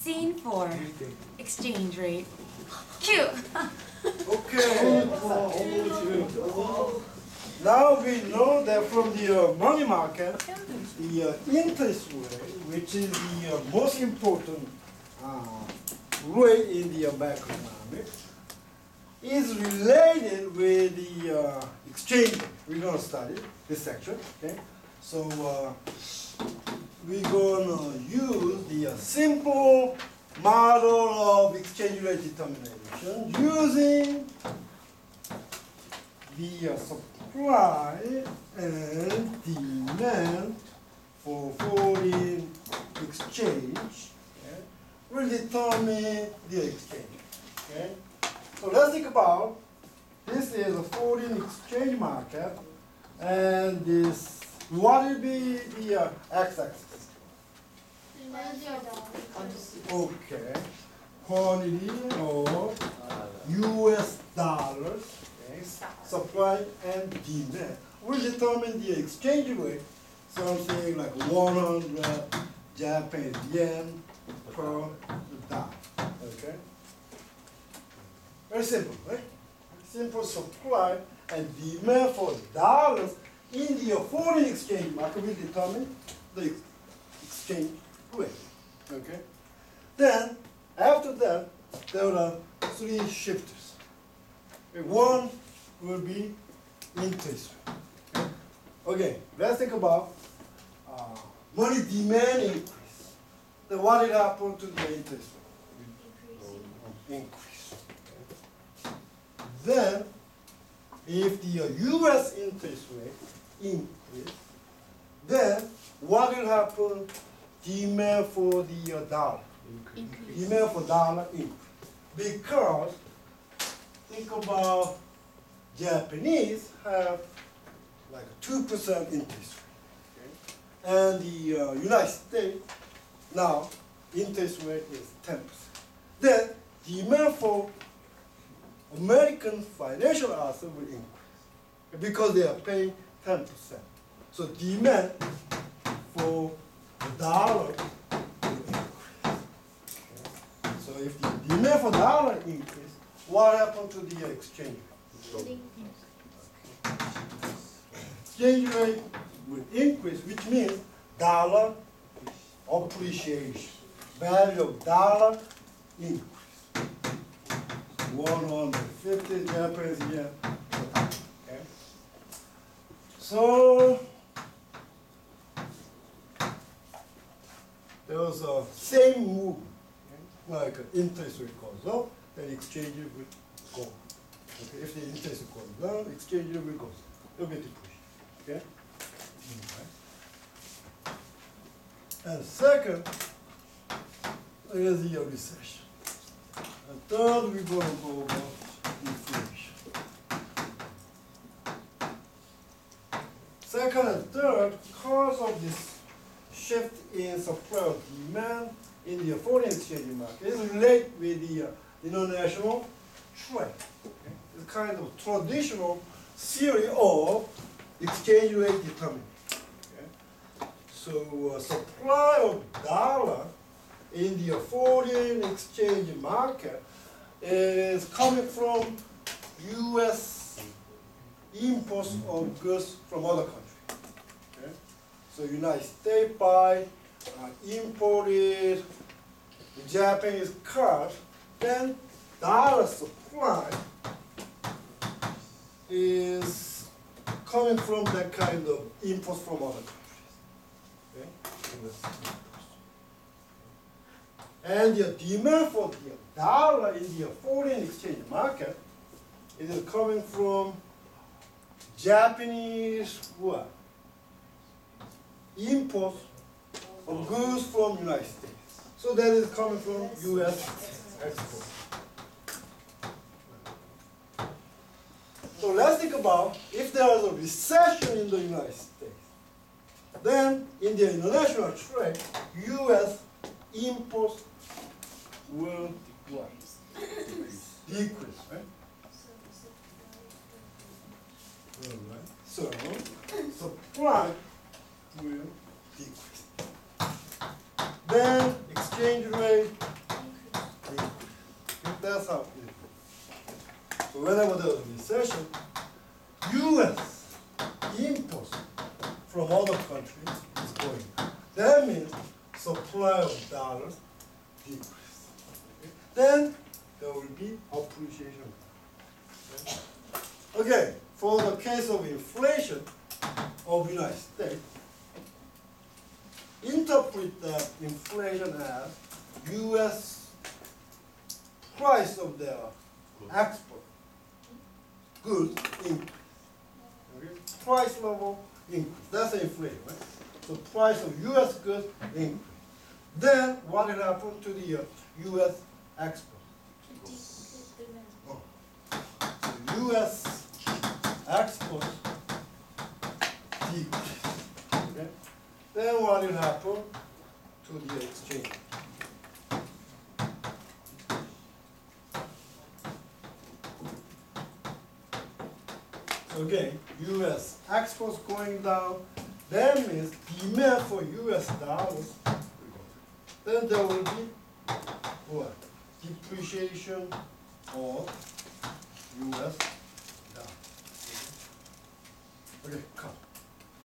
scene 4. Exchange rate. Cute. Okay. Now we know that from the money market, the interest rate, which is the most important rate in the macroeconomics, is related with the exchange rate. We're going to study this section. Okay, so we're going to use the simple model of exchange rate determination using the supply and demand for foreign exchange. Okay, will determine the exchange. Okay, so let's think about this is a foreign exchange market, and this what will be the x-axis? Okay, quantity of U.S. dollars, okay, supply and demand will determine the exchange rate, something like 100 Japanese yen per dollar. Okay, very simple, right? Simple supply and demand for dollars in the foreign exchange market will determine the exchange rate. Okay. Then after that, there are three shifters. Okay. One will be interest rate. Okay. Let's think about money demand increase. Then what will happen to the interest rate? Increase. Okay. Then, if the U.S. interest rate increase, then what will happen? Demand for the dollar. Increase. Demand for dollar increase. Because think about Japanese have like a 2% interest rate. Okay? And the United States now interest rate is 10%. Then demand for American financial assets will increase because they are paying 10%. So demand for the dollar will increase. Okay. So if the demand for dollar increase, what happens to the exchange rate? Exchange rate will increase, which means dollar appreciation. Value of dollar increase. 150 Japanese yen. Okay. So there was a same move, okay? Like interest rate goes up, then exchange rate will go up. Okay. If the interest rate goes down, exchange rate will go up. It'll get depreciated. Okay. And second is the recession. And third, we're going to go over inflation. Second and third, because of this shift in supply of demand in the foreign exchange market, is related with the international trade. Okay? It's kind of traditional theory of exchange rate determination. Okay? So supply of dollar in the foreign exchange market is coming from U.S. imports of goods from other countries. Okay? So United States buy imported Japanese cars, then dollar supply is coming from that kind of imports from other countries. Okay? And the demand for the dollar in the foreign exchange market is coming from Japanese what? Imports of goods from United States. So that is coming from U.S. export. So let's think about if there is a recession in the United States, then in the international trade, U.S. imports will what? Decrease, right? Alright. So supply will decrease. Then exchange rate That's how it is. So whenever there's a recession, U.S. imports from other countries is going up. That means supply of dollars decrease. Okay? Then there will be appreciation. Okay, for the case of inflation of United States, interpret that inflation as U.S. price of their export goods increase. Okay? Price level increase. That's inflation, right? So price of U.S. goods increase. Then what will happen to the U.S. export? Oh. So U.S. export decrease. Okay? Then what will happen to the exchange? So again, U.S. exports going down, that means demand for U.S. dollars will go down. Then there will be what? Depreciation of U.S. dollar. Okay, come.